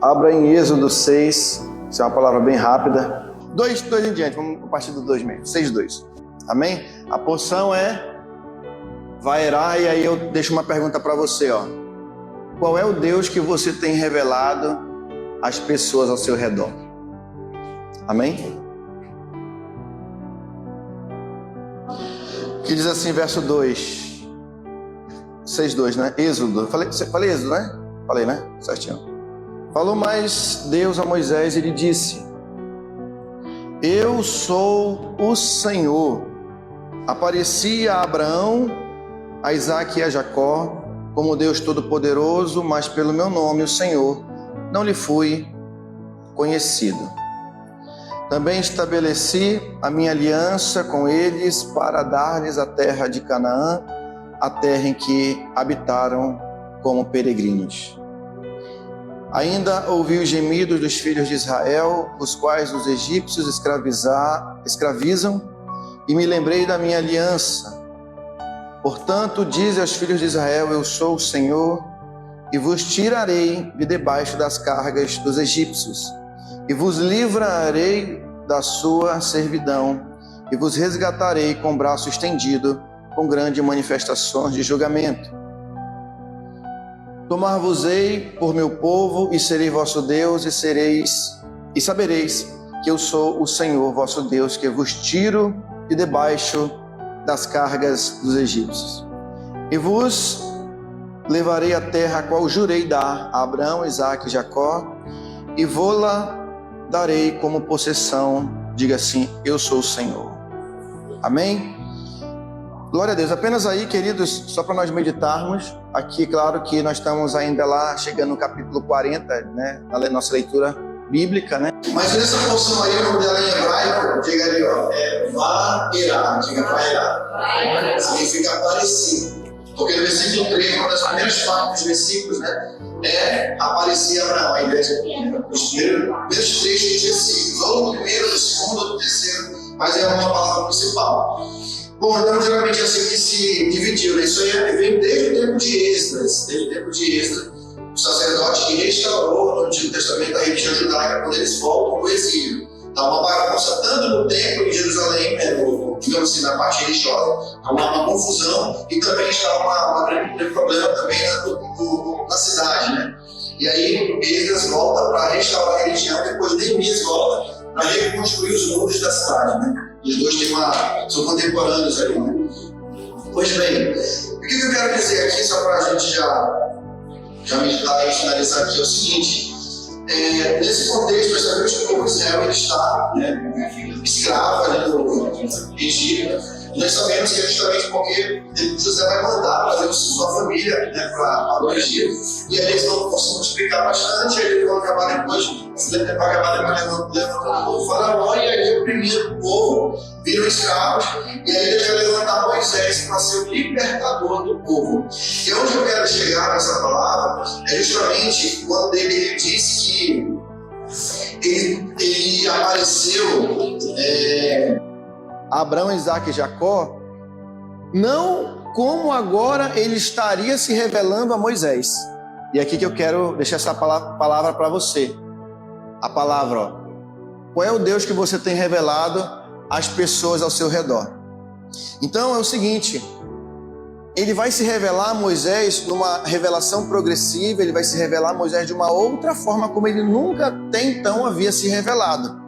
Abra em Êxodo 6, isso é uma palavra bem rápida. 2 em diante, vamos a partir do 2 mesmo, 6:2. Amém? A porção é Vaerá, e aí eu deixo uma pergunta para você, ó. Qual é o Deus que você tem revelado às pessoas ao seu redor? Amém? Que diz assim, verso 2, 6:2, né? Êxodo, falei Êxodo, né? Falei, né? Certinho. Falou mais Deus a Moisés e lhe disse: Eu sou o Senhor. Apareci a Abraão, a Isaque e a Jacó como Deus Todo-Poderoso, mas pelo meu nome, o Senhor, não lhe fui conhecido. Também estabeleci a minha aliança com eles para dar-lhes a terra de Canaã, a terra em que habitaram como peregrinos. Ainda ouvi os gemidos dos filhos de Israel, os quais os egípcios escravizam, e me lembrei da minha aliança. Portanto, dize aos filhos de Israel: Eu sou o Senhor, e vos tirarei de debaixo das cargas dos egípcios, e vos livrarei da sua servidão, e vos resgatarei com braço estendido, com grandes manifestações de julgamento. Tomar-vos-ei por meu povo, e serei vosso Deus, e sabereis que eu sou o Senhor vosso Deus, que vos tiro de debaixo das cargas dos egípcios. E vos levarei à terra a qual jurei dar a Abraão, Isaque e Jacó, e vô-la darei como possessão. Diga assim: Eu sou o Senhor. Amém? Glória a Deus. Apenas aí, queridos, só para nós meditarmos. Aqui, claro que nós estamos ainda lá, chegando no capítulo 40, né? Na nossa leitura bíblica, né? Mas nessa porção aí, o nome dela em hebraico, diga ali, ó, Vaerá, diga Vaerá. Significa aparecer. Porque no versículo 3, uma das primeiras partes dos versículos, né? Aparecer Abraão. Aí, os primeiros 3 versículos, ou do primeiro, do segundo, ou do terceiro, mas é uma palavra principal. Bom, então geralmente é assim que se dividiu, né? Isso aí vem desde o tempo de Esdras. Desde o tempo de Esdras, o sacerdote que restaurou no Antigo Testamento a religião judaica quando eles voltam do exílio. Está uma bagunça tanto no templo em Jerusalém, digamos assim, na parte religiosa, há uma confusão, e também está um grande problema também na cidade, né? E aí Esdras volta para restaurar a religião, depois Neemias volta para reconstruir os muros da cidade, né? Os dois são contemporâneos ali, né? Pois bem, o que eu quero dizer aqui, só para a gente já meditar e finalizar aqui, é o seguinte: nesse contexto, nós sabemos que o povo de Israel está, né, escravo ali no Egito. Nós sabemos que é justamente porque José vai mandar fazer sua família, né, para o Egito, e aí eles vão se multiplicar bastante, e aí eles vão acabar depois levantando o povo faraó, e aí oprimindo o povo, viram escravos, e aí ele vai levantar Moisés para ser o libertador do povo. E onde eu quero chegar nessa palavra é justamente quando ele disse que ele apareceu Abraão, Isaque e Jacó, não como agora ele estaria se revelando a Moisés. E aqui que eu quero deixar essa palavra para você. A palavra, ó. Qual é o Deus que você tem revelado às pessoas ao seu redor? Então é o seguinte: ele vai se revelar a Moisés numa revelação progressiva, ele vai se revelar a Moisés de uma outra forma como ele nunca até então havia se revelado.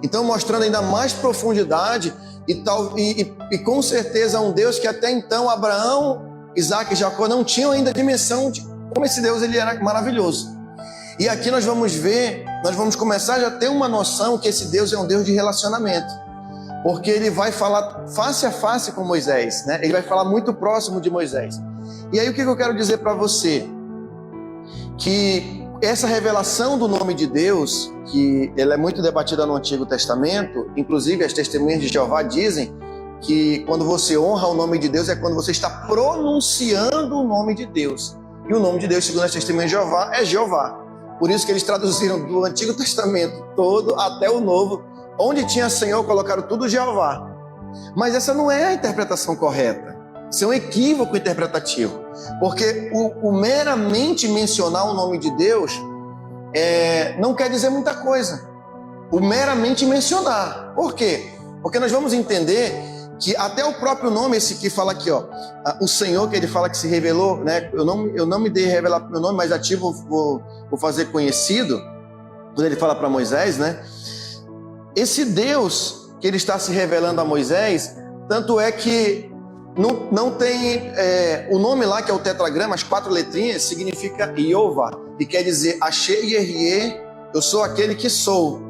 Então mostrando ainda mais profundidade e com certeza um Deus que até então Abraão, Isaque e Jacó não tinham ainda dimensão de como esse Deus ele era maravilhoso. E aqui nós vamos começar a já ter uma noção que esse Deus é um Deus de relacionamento. Porque ele vai falar face a face com Moisés, né? Ele vai falar muito próximo de Moisés. E aí o que eu quero dizer para você? Que essa revelação do nome de Deus, que ela é muito debatida no Antigo Testamento, inclusive as testemunhas de Jeová dizem que quando você honra o nome de Deus é quando você está pronunciando o nome de Deus. E o nome de Deus, segundo as testemunhas de Jeová, é Jeová. Por isso que eles traduziram do Antigo Testamento todo até o Novo. Onde tinha Senhor, colocaram tudo Jeová. Mas essa não é a interpretação correta. Isso é um equívoco interpretativo. Porque o meramente mencionar o nome de Deus não quer dizer muita coisa. O meramente mencionar. Por quê? Porque nós vamos entender que até o próprio nome, esse que fala aqui, ó, o Senhor, que ele fala que se revelou, né? Eu não me dei revelar meu nome, mas a ti vou fazer conhecido. Quando ele fala para Moisés, né? Esse Deus que ele está se revelando a Moisés, tanto é que não tem o nome lá, que é o tetragrama, as 4 letrinhas, significa Jeová, e quer dizer Asher Yehye, eu sou aquele que sou.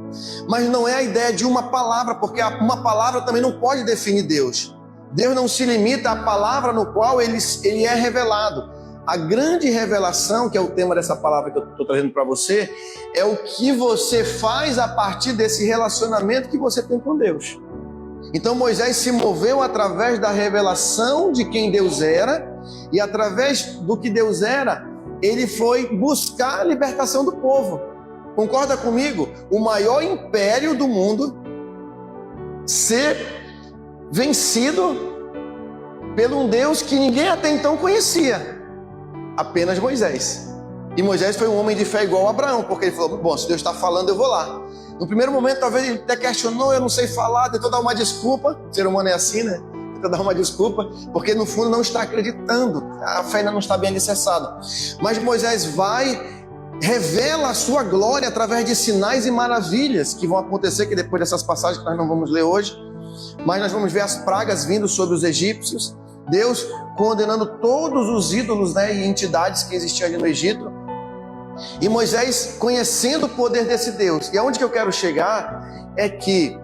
Mas não é a ideia de uma palavra, porque uma palavra também não pode definir Deus. Deus não se limita à palavra no qual ele é revelado. A grande revelação, que é o tema dessa palavra que eu estou trazendo para você, é o que você faz a partir desse relacionamento que você tem com Deus. Então Moisés se moveu através da revelação de quem Deus era, e através do que Deus era, ele foi buscar a libertação do povo. Concorda comigo? O maior império do mundo ser vencido por um Deus que ninguém até então conhecia, apenas Moisés. E Moisés foi um homem de fé igual a Abraão, porque ele falou, bom, se Deus está falando, eu vou lá. No primeiro momento, talvez ele até questionou, eu não sei falar, tentou dar uma desculpa. O ser humano é assim, né? Tenta dar uma desculpa, porque no fundo não está acreditando, a fé ainda não está bem alicerçada. Mas Moisés vai, revela a sua glória através de sinais e maravilhas que vão acontecer, que depois dessas passagens que nós não vamos ler hoje, mas nós vamos ver as pragas vindo sobre os egípcios, Deus condenando todos os ídolos, né, e entidades que existiam ali no Egito, e Moisés conhecendo o poder desse Deus. E aonde que eu quero chegar é que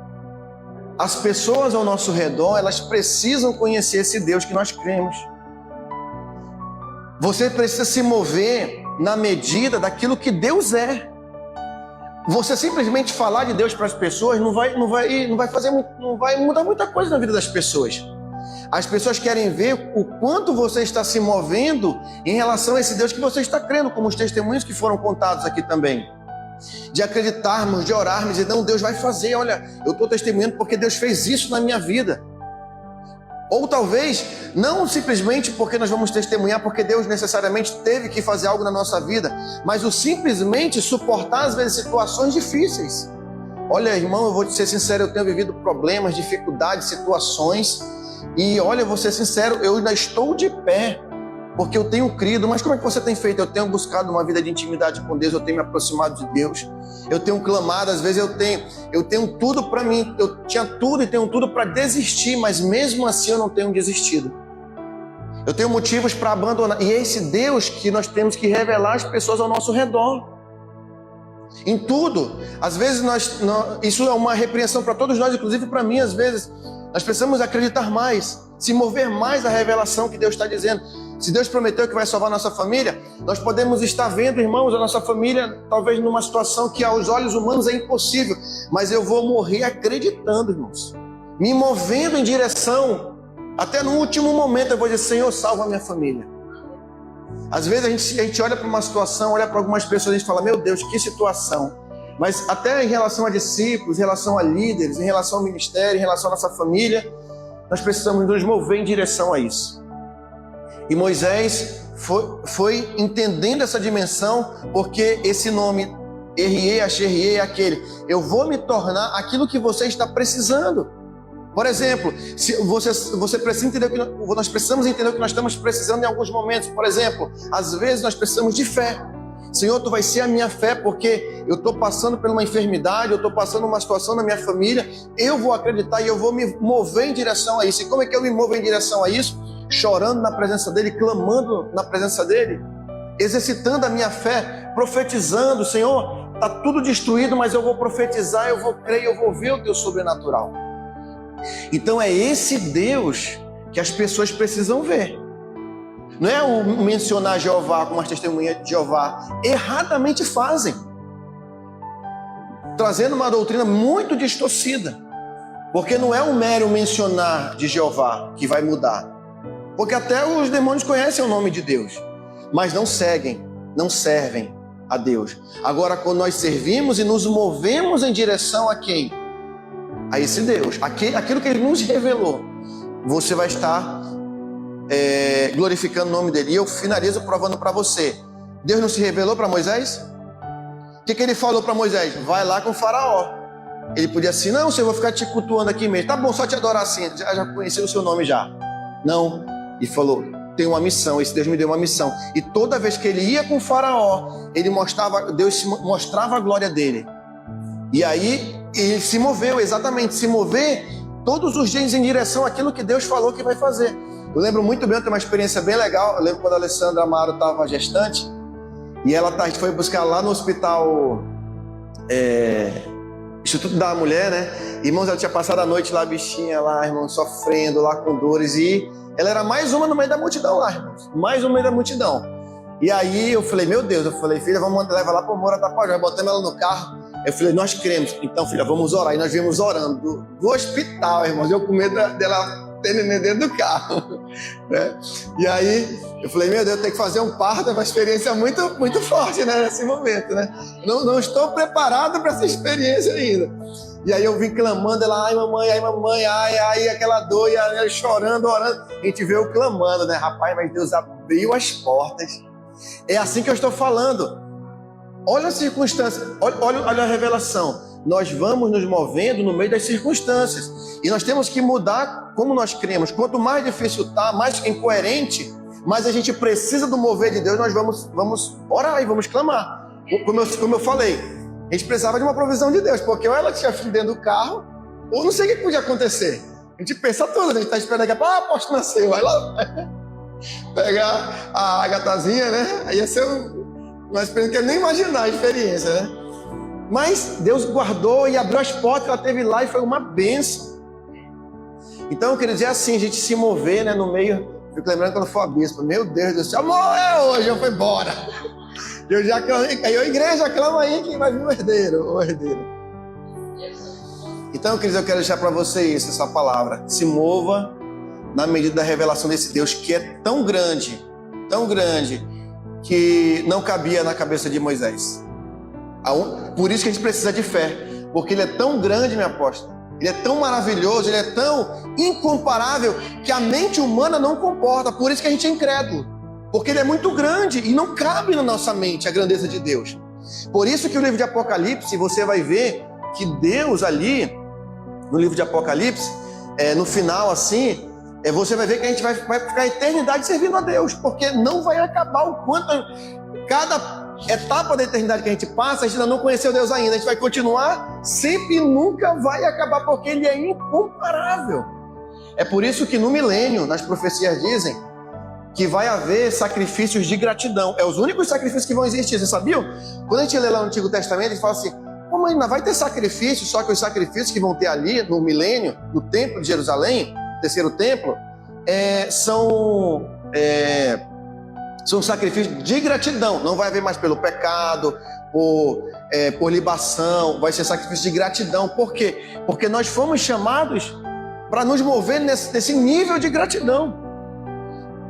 as pessoas ao nosso redor, elas precisam conhecer esse Deus que nós cremos. Você precisa se mover na medida daquilo que Deus é. Você simplesmente falar de Deus para as pessoas não vai mudar muita coisa na vida das pessoas. As pessoas querem ver o quanto você está se movendo em relação a esse Deus que você está crendo, como os testemunhos que foram contados aqui também. De acreditarmos, de orarmos e não, Deus vai fazer, olha, eu estou testemunhando porque Deus fez isso na minha vida. Ou talvez, não simplesmente porque nós vamos testemunhar porque Deus necessariamente teve que fazer algo na nossa vida, mas o simplesmente suportar às vezes situações difíceis. Olha, irmão, eu vou te ser sincero, eu tenho vivido problemas, dificuldades, situações, e olha, eu vou ser sincero, eu ainda estou de pé, porque eu tenho crido. Mas como é que você tem feito? Eu tenho buscado uma vida de intimidade com Deus, eu tenho me aproximado de Deus, eu tenho clamado. Às vezes eu tenho tudo para mim, eu tinha tudo e tenho tudo para desistir, mas mesmo assim eu não tenho desistido. Eu tenho motivos para abandonar, e é esse Deus que nós temos que revelar às pessoas ao nosso redor. Em tudo, às vezes isso é uma repreensão para todos nós, inclusive para mim. Às vezes nós precisamos acreditar mais, se mover mais à revelação que Deus está dizendo. Se Deus prometeu que vai salvar a nossa família, nós podemos estar vendo, irmãos, a nossa família talvez numa situação que aos olhos humanos é impossível, mas eu vou morrer acreditando, irmãos, me movendo em direção, até no último momento eu vou dizer, Senhor, salva a minha família. Às vezes a gente olha para uma situação, olha para algumas pessoas e a gente fala, meu Deus, que situação. Mas até em relação a discípulos, em relação a líderes, em relação ao ministério, em relação à nossa família, nós precisamos nos mover em direção a isso. E Moisés foi entendendo essa dimensão, porque esse nome, Yehye, Asher Yehye, é aquele, eu vou me tornar aquilo que você está precisando. Por exemplo, se você precisa entender nós precisamos entender o que nós estamos precisando em alguns momentos. Por exemplo, às vezes nós precisamos de fé. Senhor, Tu vai ser a minha fé, porque eu estou passando por uma enfermidade, eu estou passando uma situação na minha família, eu vou acreditar e eu vou me mover em direção a isso. E como é que eu me movo em direção a isso? Chorando na presença dEle, clamando na presença dEle, exercitando a minha fé, profetizando, Senhor, está tudo destruído, mas eu vou profetizar, eu vou crer, eu vou ver o Teu sobrenatural. Então é esse Deus que as pessoas precisam ver. Não é o mencionar Jeová como as testemunhas de Jeová erradamente fazem, trazendo uma doutrina muito distorcida, porque não é o mero mencionar de Jeová que vai mudar, porque até os demônios conhecem o nome de Deus, mas não servem a Deus. Agora, quando nós servimos e nos movemos em direção a quem? A esse Deus, aquilo que Ele nos revelou, você vai estar glorificando o nome dEle. E eu finalizo provando para você, Deus não se revelou para Moisés? O que ele falou para Moisés? Vai lá com o faraó. Ele podia assim, não, Senhor, eu vou ficar te cultuando aqui mesmo. Tá bom, só te adorar assim, já conheci o seu nome já. Não, e falou, tem uma missão, esse Deus me deu uma missão. E toda vez que ele ia com o faraó, Deus mostrava a glória dele. E aí, ele se moveu, exatamente, se mover todos os dias em direção àquilo que Deus falou que vai fazer. Eu lembro muito bem, eu tenho uma experiência bem legal. Eu lembro quando a Alessandra Amaro estava gestante, e ela foi buscar lá no hospital, Instituto da Mulher, né? Irmãos, ela tinha passado a noite lá, bichinha lá, irmãos, sofrendo lá com dores, e ela era mais uma no meio da multidão lá, irmãos, mais uma no meio da multidão. E aí eu falei, meu Deus, filha, vamos levar lá para o Mora Tapajós, botamos ela no carro. Eu falei, nós cremos, então filha, vamos orar. E nós viemos orando do hospital, irmãos, eu com medo dela ter neném dentro do carro, né? E aí eu falei, meu Deus, eu tenho que fazer um parto, é uma experiência muito, muito forte, né, nesse momento, né? Não estou preparado para essa experiência ainda. E aí eu vim clamando, ela, ai mamãe, ai, aquela dor, e ela chorando, orando. A gente veio clamando, né, rapaz, mas Deus abriu as portas. É assim que eu estou falando. Olha a circunstância, olha a revelação. Nós vamos nos movendo no meio das circunstâncias. E nós temos que mudar como nós cremos. Quanto mais difícil está, mais incoerente, mais a gente precisa do mover de Deus, nós vamos orar e vamos clamar. Como eu falei, a gente precisava de uma provisão de Deus, porque ou ela tinha filho dentro do carro, ou não sei o que podia acontecer. A gente pensa tudo, a gente está esperando daqui a pouco, aposto nasceu. Aí lá pegar a Agatazinha, né? Aí ia ser uma experiência que eu nem imaginar a experiência, né? Mas Deus guardou e abriu as portas, ela teve lá e foi uma bênção. Então, eu queria dizer assim, a gente se mover, né, no meio. Fico lembrando quando foi a bispa, meu Deus do céu, amor, é hoje, eu fui embora. Eu já clamei, a igreja clama aí que vai vir o herdeiro. Então, queridos, eu quero deixar para você isso, essa palavra. Se mova na medida da revelação desse Deus que é tão grande, que não cabia na cabeça de Moisés. Por isso que a gente precisa de fé, porque ele é tão grande, minha apóstola, ele é tão maravilhoso, ele é tão incomparável, que a mente humana não comporta. Por isso que a gente é incrédulo, porque ele é muito grande e não cabe na nossa mente a grandeza de Deus. Por isso que o livro de Apocalipse, você vai ver que Deus ali, no livro de Apocalipse, no final assim, você vai ver que a gente vai ficar a eternidade servindo a Deus, porque não vai acabar o quanto cada etapa da eternidade que a gente passa, a gente ainda não conheceu Deus ainda, a gente vai continuar sempre e nunca vai acabar, porque ele é incomparável. É por isso que no milênio, nas profecias dizem que vai haver sacrifícios de gratidão. É os únicos sacrifícios que vão existir, vocês sabiam? Quando a gente lê lá no Antigo Testamento, ele fala assim, mas ainda vai ter sacrifício, só que os sacrifícios que vão ter ali no milênio, no templo de Jerusalém, terceiro templo, são sacrifícios de gratidão. Não vai haver mais pelo pecado, por libação, vai ser sacrifício de gratidão. Por quê? Porque nós fomos chamados para nos mover nesse nível de gratidão.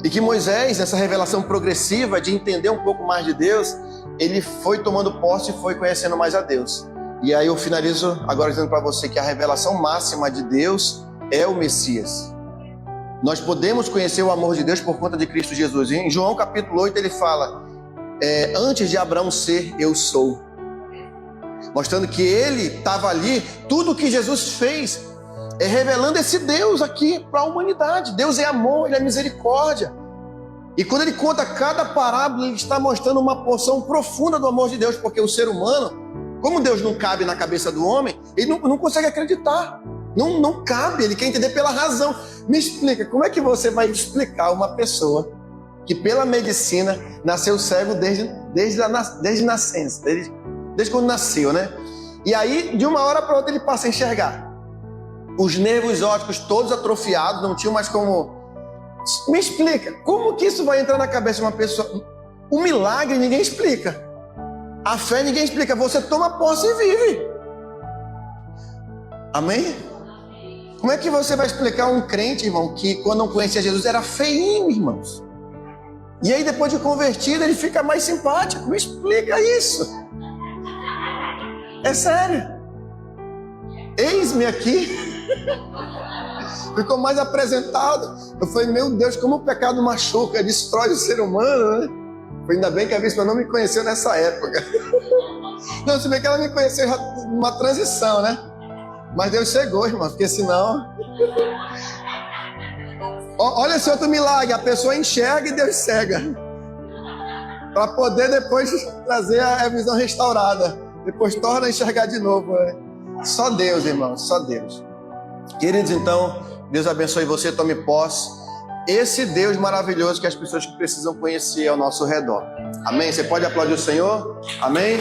E que Moisés, nessa revelação progressiva de entender um pouco mais de Deus, ele foi tomando posse e foi conhecendo mais a Deus. E aí eu finalizo agora dizendo para você que a revelação máxima de Deus é o Messias. Nós podemos conhecer o amor de Deus por conta de Cristo Jesus. Em João capítulo 8 ele fala, antes de Abraão ser, eu sou. Mostrando que ele estava ali, tudo que Jesus fez, revelando esse Deus aqui para a humanidade. Deus é amor, ele é misericórdia. E quando ele conta cada parábola, ele está mostrando uma porção profunda do amor de Deus, porque o ser humano, como Deus não cabe na cabeça do homem, ele não consegue acreditar. Não cabe, ele quer entender pela razão. Me explica, como é que você vai explicar uma pessoa que pela medicina nasceu cego desde nascença, desde quando nasceu, né? E aí, de uma hora para outra, ele passa a enxergar. Os nervos ópticos todos atrofiados, não tinham mais como... Me explica, como que isso vai entrar na cabeça de uma pessoa? O milagre ninguém explica. A fé ninguém explica. Você toma posse e vive. Amém? Como é que você vai explicar um crente, irmão, que quando não conhecia Jesus era feinho, irmãos? E aí depois de convertido ele fica mais simpático? Me explica isso. É sério. Eis-me aqui. Ficou mais apresentado. Eu falei, meu Deus, como o pecado machuca, destrói o ser humano, né? Ainda bem que a bispa não me conheceu nessa época. Não, se bem que ela me conheceu já numa transição, né? Mas Deus chegou, irmão, porque senão... Olha esse outro milagre, a pessoa enxerga e Deus cega. Para poder depois trazer a visão restaurada. Depois torna a enxergar de novo, né? Só Deus, irmão, só Deus. Queridos, então, Deus abençoe você, tome posse. Esse Deus maravilhoso que as pessoas que precisam conhecer ao nosso redor. Amém? Você pode aplaudir o Senhor? Amém?